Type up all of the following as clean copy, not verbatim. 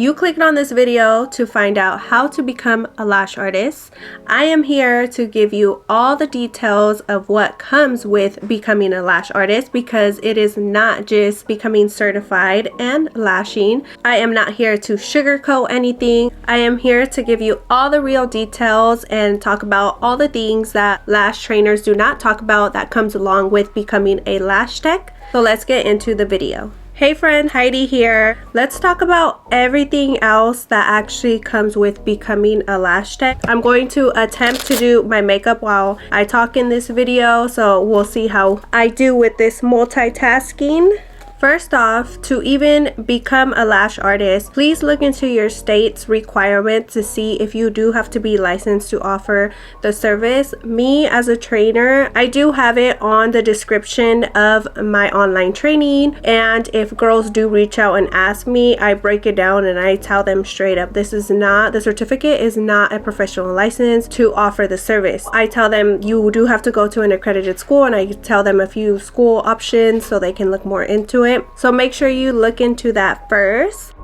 You clicked on this video to find out how to become a lash artist. I am here to give you all the details of what comes with becoming a lash artist, because it is not just becoming certified and lashing. I am not here to sugarcoat anything. I am here to give you all the real details and talk about all the things that lash trainers do not talk about that comes along with becoming a lash tech. So let's get into the video. Hey friend, Heidi here. Let's talk about everything else that actually comes with becoming a lash tech. I'm going to attempt to do my makeup while I talk in this video, so we'll see how I do with this multitasking. First off, to even become a lash artist, please look into your state's requirements to see if you do have to be licensed to offer the service. Me as a trainer, I do have it on the description of my online training, and if girls do reach out and ask me, I break it down and I tell them straight up, this is not, the certificate is not a professional license to offer the service. I tell them you do have to go to an accredited school, and I tell them a few school options so they can look more into it. So make sure you look into that first.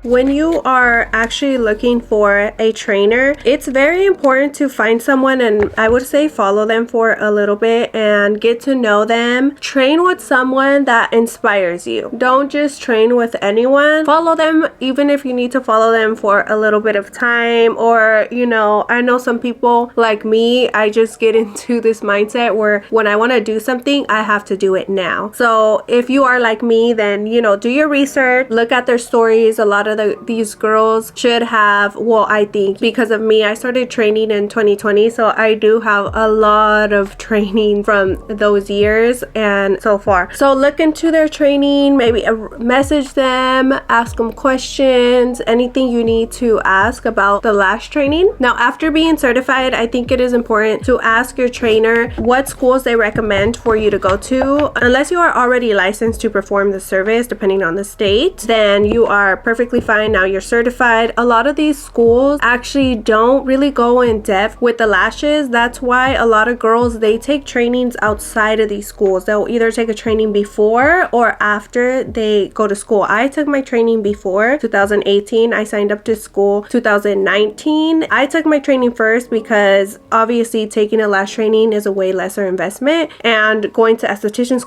When you are actually looking for a trainer, it's very important to find someone, and I would say follow them for a little bit and get to know them. Train with someone that inspires you. Don't just train with anyone. Follow them even if you need to follow them for a little bit of time, or I know some people like me, I just get into this mindset where when I want to do something, I have to do it now. So if you are like me, then do your research, look at their stories. A lot of these girls should have, well, I think because of me, I started training in 2020, so I do have a lot of training from those years and so far. So look into their training, maybe message them, ask them questions, anything you need to ask about the lash training. Now, after being certified, I think it is important to ask your trainer what schools they recommend for you to go to. Unless you are already licensed to perform the service, depending on the state, then you are perfectly fine. Now you're certified. A lot of these schools actually don't really go in depth with the lashes. That's why a lot of girls, they take trainings outside of these schools. They'll either take a training before or after they go to school. I took my training before 2018. I signed up to school 2019. I took my training first because obviously taking a lash training is a way lesser investment, and going to esthetician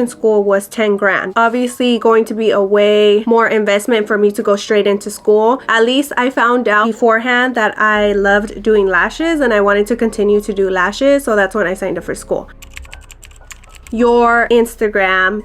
school was 10 grand. Obviously going to be a way more investment for me to go straight into school. At least I found out beforehand that I loved doing lashes and I wanted to continue to do lashes, so that's when I signed up for school. Your Instagram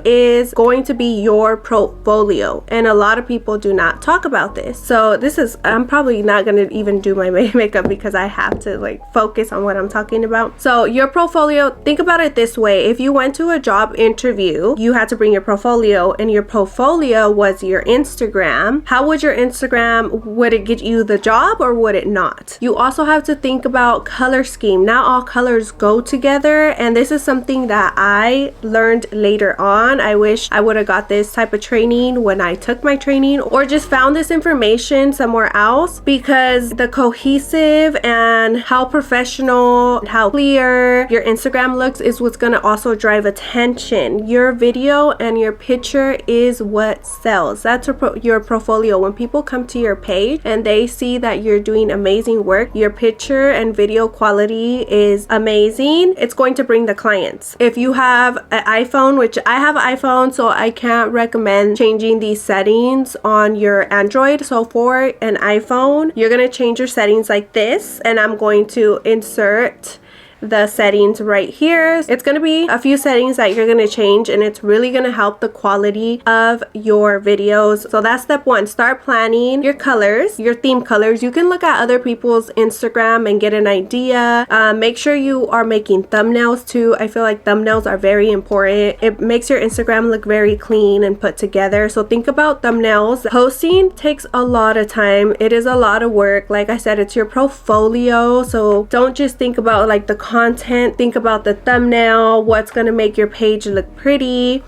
is going to be your portfolio, and a lot of people do not talk about this. So I'm probably not going to even do my makeup because I have to focus on what I'm talking about. So your portfolio, think about it this way. If you went to a job interview, you had to bring your portfolio, and your portfolio was your Instagram. How would your Instagram, would it get you the job or would it not? You also have to think about color scheme. Not all colors go together, and this is something that I learned later on. I wish I would have got this type of training when I took my training, or just found this information somewhere else, because the cohesive and how professional, how clear your Instagram looks is what's going to also drive attention. Your video and your picture is what sells. That's your portfolio. When people come to your page and they see that you're doing amazing work, your picture and video quality is amazing, it's going to bring the clients. If you have an iPhone, which I have an iPhone, so I can't recommend changing these settings on your Android. So for an iPhone, you're going to change your settings like this, and I'm going to insert the settings right here. It's going to be a few settings that you're going to change, and it's really going to help the quality of your videos. So that's step one. Start planning your colors, your theme colors. You can look at other people's Instagram and get an idea. Make sure you are making thumbnails too. I feel like thumbnails are very important. It makes your Instagram look very clean and put together. So think about thumbnails. Posting takes a lot of time. It is a lot of work. Like I said, it's your portfolio. So don't just think about the content, think about the thumbnail, what's going to make your page look pretty.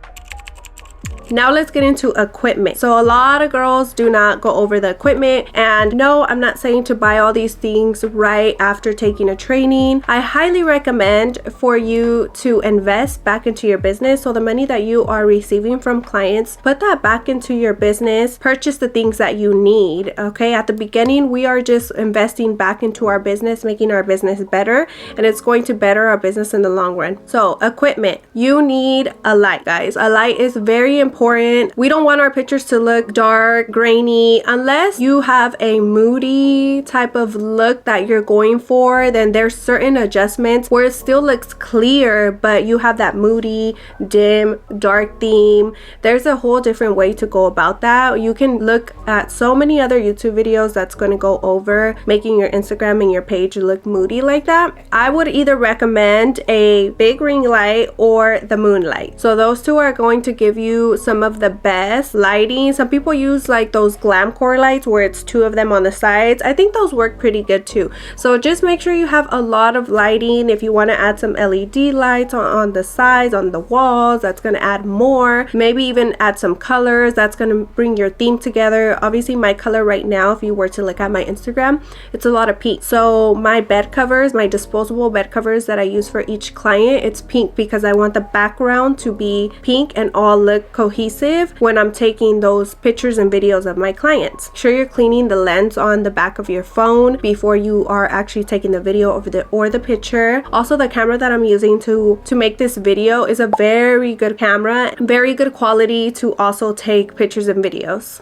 Now let's get into equipment. So a lot of girls do not go over the equipment, and no, I'm not saying to buy all these things right after taking a training. I highly recommend for you to invest back into your business. So the money that you are receiving from clients, put that back into your business. Purchase the things that you need. Okay, at the beginning we are just investing back into our business, making our business better, and it's going to better our business in the long run. So equipment, you need a light, guys. A light is very important. We don't want our pictures to look dark, grainy. Unless you have a moody type of look that you're going for, then there's certain adjustments where it still looks clear, but you have that moody, dim, dark theme. There's a whole different way to go about that. You can look at so many other YouTube videos that's going to go over making your Instagram and your page look moody like that. I would either recommend a big ring light or the moonlight. So those two are going to give you some of the best lighting. Some people use like those Glamcore lights where it's two of them on the sides. I think those work pretty good too. So just make sure you have a lot of lighting. If you want to add some LED lights on the sides, on the walls, that's going to add more. Maybe even add some colors. That's going to bring your theme together. Obviously my color right now, if you were to look at my Instagram, it's a lot of pink. So my bed covers, my disposable bed covers that I use for each client, it's pink because I want the background to be pink and all look cohesive when I'm taking those pictures and videos of my clients. Make sure you're cleaning the lens on the back of your phone before you are actually taking the video or the picture. Also, the camera that I'm using to make this video is a very good camera, very good quality to also take pictures and videos.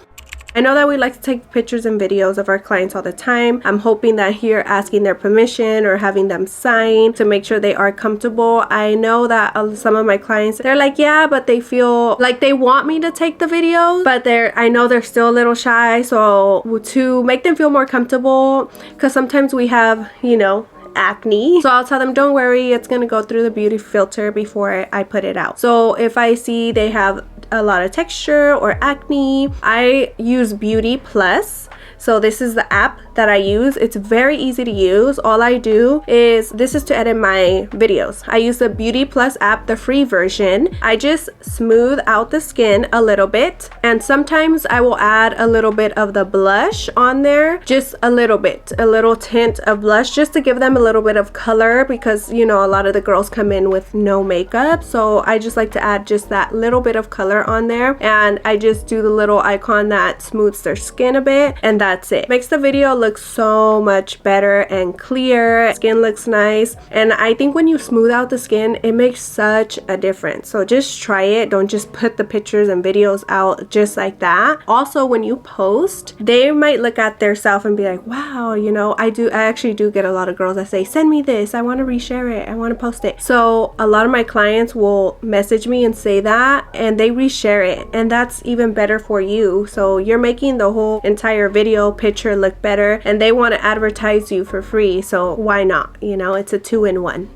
I know that we like to take pictures and videos of our clients all the time. I'm hoping that here asking their permission or having them sign to make sure they are comfortable. I know that some of my clients, they're like, yeah, but they feel like they want me to take the videos, but I know they're still a little shy. So to make them feel more comfortable, because sometimes we have, you know, acne, so I'll tell them, don't worry, it's gonna go through the beauty filter before I put it out. So if I see they have a lot of texture or acne, I use Beauty Plus. So this is the app that I use. It's very easy to use. All I do is, this is to edit my videos. I use the Beauty Plus app, the free version. I just smooth out the skin a little bit, and sometimes I will add a little bit of the blush on there, just a little bit, a little tint of blush, just to give them a little bit of color, because you know a lot of the girls come in with no makeup, so I just like to add just that little bit of color on there, and I just do the little icon that smooths their skin a bit, and that's it. Makes the video look so much better and clear. Skin looks nice, and I think when you smooth out the skin, it makes such a difference. So just try it. Don't just put the pictures and videos out just like that. Also, when you post, they might look at their self and be like, wow, you know, I actually do get a lot of girls that say, send me this, I want to reshare it, I want to post it. So a lot of my clients will message me and say that, and they reshare it, and that's even better for you. So you're making the whole entire video picture look better, and they want to advertise you for free, so why not? You know, it's a 2-in-1.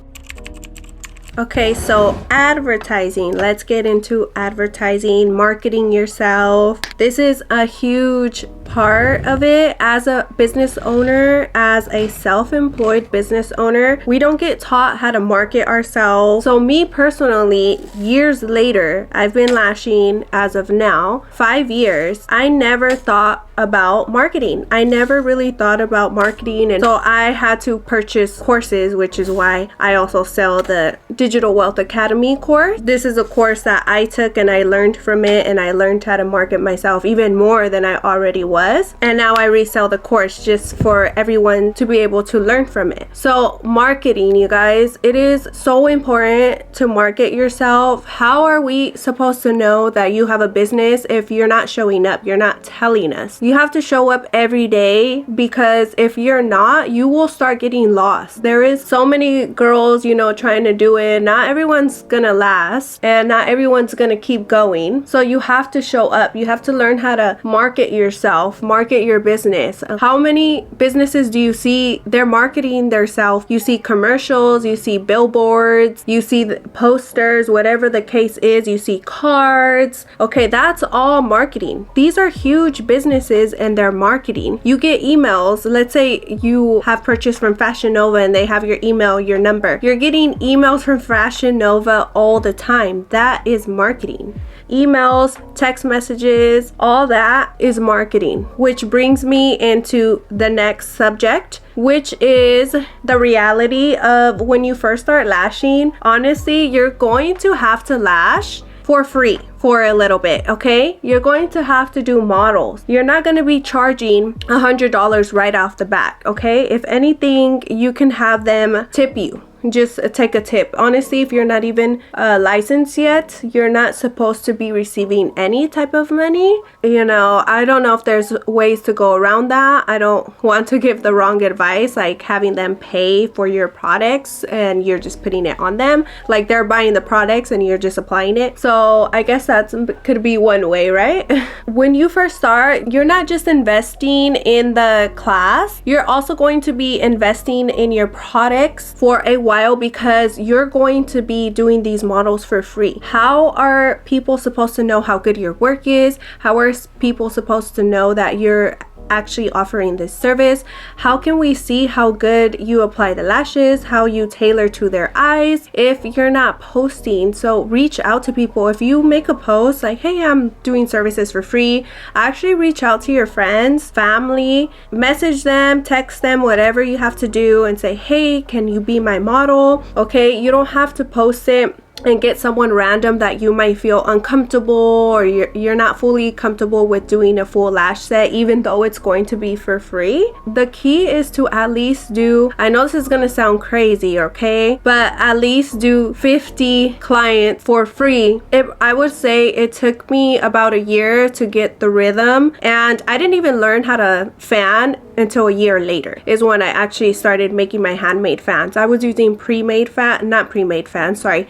Okay, so advertising. Let's get into advertising, marketing yourself. This is a huge part of it. As a business owner, as a self-employed business owner, we don't get taught how to market ourselves. So me personally, years later, I've been lashing as of now 5 years. I never thought about marketing. I never really thought about marketing, and so I had to purchase courses, which is why I also sell the Digital Wealth Academy course. This is a course that I took and I learned from it, and I learned how to market myself even more than I already was, and now I resell the course just for everyone to be able to learn from it. So marketing, you guys, it is so important to market yourself. How are we supposed to know that you have a business if you're not showing up, you're not telling us? You have to show up every day, because if you're not, you will start getting lost. There is so many girls, you know, trying to do it. Not everyone's gonna last, and not everyone's gonna keep going. So you have to show up. You have to learn how to market yourself, market your business. How many businesses do you see they're marketing themselves? You see commercials, you see billboards, you see the posters, whatever the case is, you see cards. Okay, that's all marketing. These are huge businesses and their marketing. You get emails. Let's say you have purchased from Fashion Nova and they have your email, your number. You're getting emails from Fashion Nova all the time. That is marketing. emails, text messages, all that is marketing, which brings me into the next subject, which is the reality of when you first start lashing. Honestly, you're going to have to lash for free for a little bit, okay? You're going to have to do models. You're not going to be charging $100 right off the bat, okay? If anything, you can have them tip you. Just take a tip. Honestly, if you're not even licensed yet, you're not supposed to be receiving any type of money. You know, I don't know if there's ways to go around that. I don't want to give the wrong advice, like having them pay for your products and you're just putting it on them. Like they're buying the products and you're just applying it. So I guess that could be one way, right? When you first start, you're not just investing in the class, you're also going to be investing in your products for a while, because you're going to be doing these models for free. How are people supposed to know how good your work is? How are people supposed to know that you're actually offering this service? How can we see how good you apply the lashes, how you tailor to their eyes if you're not posting? So reach out to people. If you make a post like, hey, I'm doing services for free, actually reach out to your friends, family, message them, text them, whatever you have to do, and say, hey, can you be my model? Okay, you don't have to post it and get someone random that you might feel uncomfortable, or you're not fully comfortable with doing a full lash set, even though it's going to be for free. The key is to at least do, I know this is gonna sound crazy, okay, but at least do 50 clients for free. I would say it took me about a year to get the rhythm, and I didn't even learn how to fan until a year later is when I actually started making my handmade fans. I was using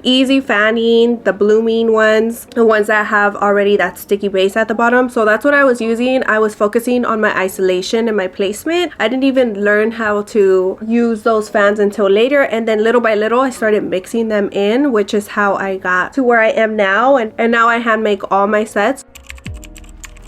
easy fanning, the blooming ones, the ones that have already that sticky base at the bottom. So that's what I was using. I was focusing on my isolation and my placement. I didn't even learn how to use those fans until later, and then little by little I started mixing them in, which is how I got to where I am now, and now I hand make all my sets.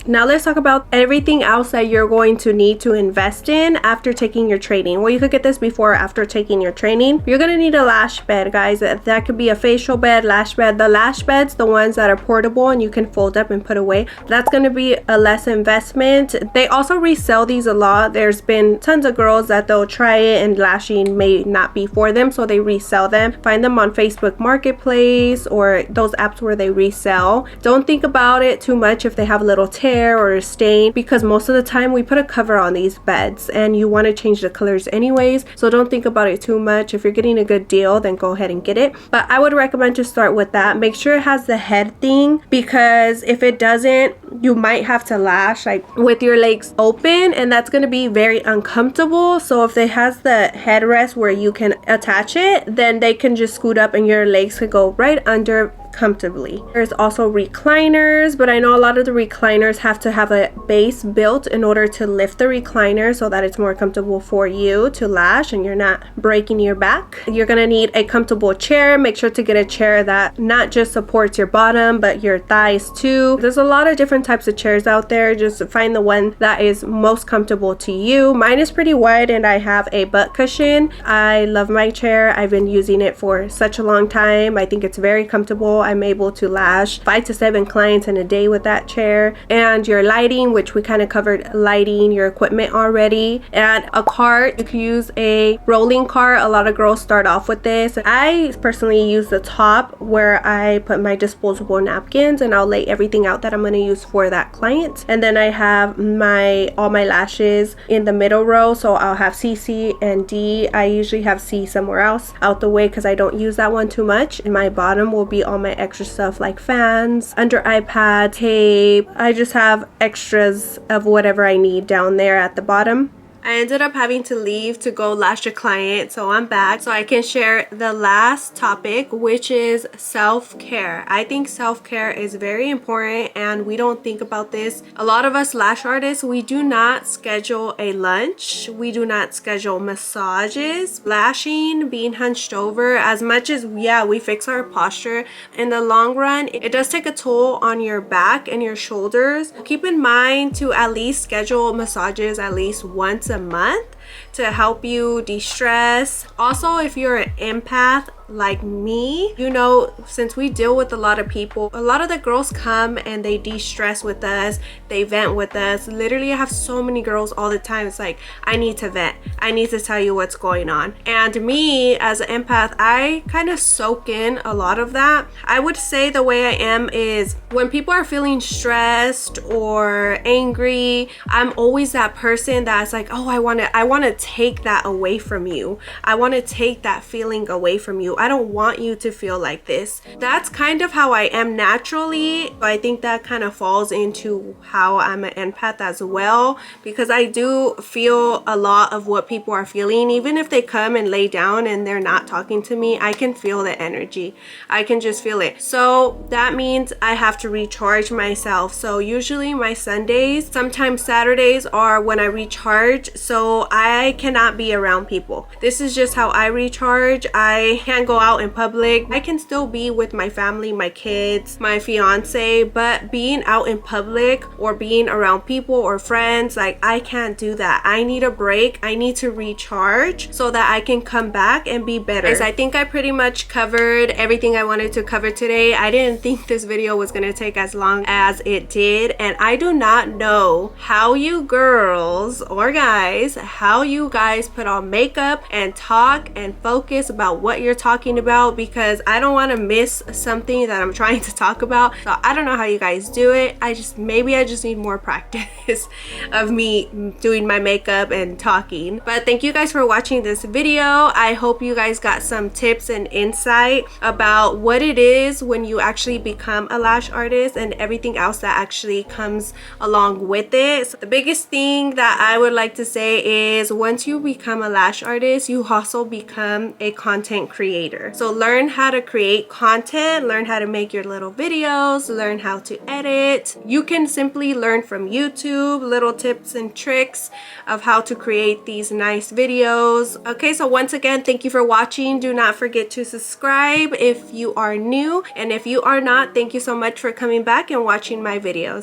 Now let's talk about everything else that you're going to need to invest in after taking your training. Well, you could get this before or after taking your training. You're gonna need a lash bed, guys. That could be a facial bed, lash bed. The lash beds, the ones that are portable and you can fold up and put away, that's gonna be a less investment. They also resell these a lot. There's been tons of girls that they'll try it and lashing may not be for them, so they resell them. Find them on Facebook Marketplace or those apps where they resell. Don't think about it too much if they have a little tear or a stain, because most of the time we put a cover on these beds and you want to change the colors anyways, so don't think about it too much. If you're getting a good deal, then go ahead and get it, but I would recommend to start with that. Make sure it has the head thing, because if it doesn't, you might have to lash like with your legs open, and that's going to be very uncomfortable. So if it has the headrest where you can attach it, then they can just scoot up and your legs could go right under comfortably. There's also recliners, but I know a lot of the recliners have to have a base built in order to lift the recliner so that it's more comfortable for you to lash and you're not breaking your back. You're gonna need a comfortable chair. Make sure to get a chair that not just supports your bottom but your thighs too. There's a lot of different types of chairs out there. Just find the one that is most comfortable to you. Mine is pretty wide and I have a butt cushion. I love my chair. I've been using it for such a long time. I think it's very comfortable. I'm able to lash 5 to 7 clients in a day with that chair. And your lighting, which we kind of covered lighting, your equipment already, and a cart. You could use a rolling cart. A lot of girls start off with this. I personally use the top where I put my disposable napkins and I'll lay everything out that I'm going to use for that client. And then I have all my lashes in the middle row, so I'll have C, C, and D. I usually have C somewhere else out the way because I don't use that one too much. And my bottom will be all my extra stuff like fans, under eye pad, tape. I just have extras of whatever I need down there at the bottom. I ended up having to leave to go lash a client, so I'm back so I can share the last topic, which is self-care. I think self-care is very important and we don't think about this. A lot of us lash artists, we do not schedule a lunch. We do not schedule massages. Lashing, being hunched over, as much as, yeah, we fix our posture, in the long run, it does take a toll on your back and your shoulders. Keep in mind to at least schedule massages at least once a month. to help you de-stress. Also, if you're an empath like me, you know, since we deal with a lot of people, a lot of the girls come and they de-stress with us, they vent with us. Literally, I have so many girls all the time. It's like, I need to vent, I need to tell you what's going on. And me as an empath, I kind of soak in a lot of that. I would say the way I am is when people are feeling stressed or angry, I'm always that person that's like, oh, I want to take that away from you. I want to take that feeling away from you. I don't want you to feel like this. That's kind of how I am naturally. I think that kind of falls into how I'm an empath as well, because I do feel a lot of what people are feeling. Even if they come and lay down and they're not talking to me, I can feel the energy. I can just feel it. So that means I have to recharge myself. So usually my Sundays, sometimes Saturdays, are when I recharge. So I cannot be around people. This is just how I recharge. I can't go out in public. I can still be with my family, my kids, my fiance, but being out in public or being around people or friends, like, I can't do that. I need a break. I need to recharge so that I can come back and be better. Guys, I think I pretty much covered everything I wanted to cover today. I didn't think this video was gonna take as long as it did, and I do not know how you girls or guys, how you guys put on makeup and talk and focus about what you're talking about, because I don't want to miss something that I'm trying to talk about. So I don't know how you guys do it. Maybe I just need more practice of me doing my makeup and talking. But thank you guys for watching this video. I hope you guys got some tips and insight about what it is when you actually become a lash artist and everything else that actually comes along with it. So the biggest thing that I would like to say is once you become a lash artist, you also become a content creator. So learn how to create content, learn how to make your little videos, learn how to edit. You can simply learn from YouTube little tips and tricks of how to create these nice videos. Okay, so once again, thank you for watching. Do not forget to subscribe if you are new, and if you are not, thank you so much for coming back and watching my videos.